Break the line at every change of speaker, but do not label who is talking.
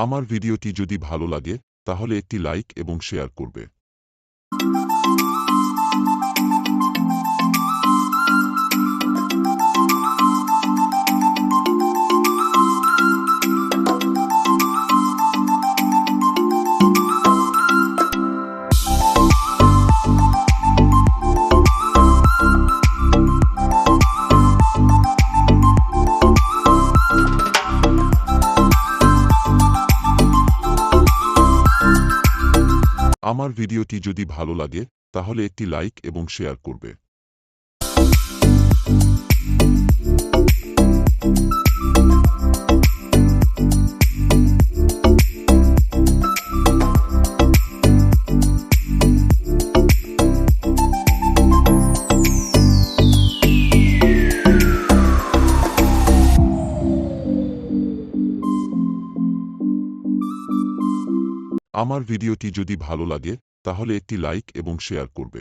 আমার ভিডিওটি যদি ভালো লাগে তাহলে একটি লাইক এবং শেয়ার করবে। আমার ভিডিওটি যদি ভালো লাগে তাহলে একটি লাইক এবং শেয়ার করবে। আমার ভিডিওটি যদি ভালো লাগে তাহলে একটি লাইক এবং শেয়ার করবে।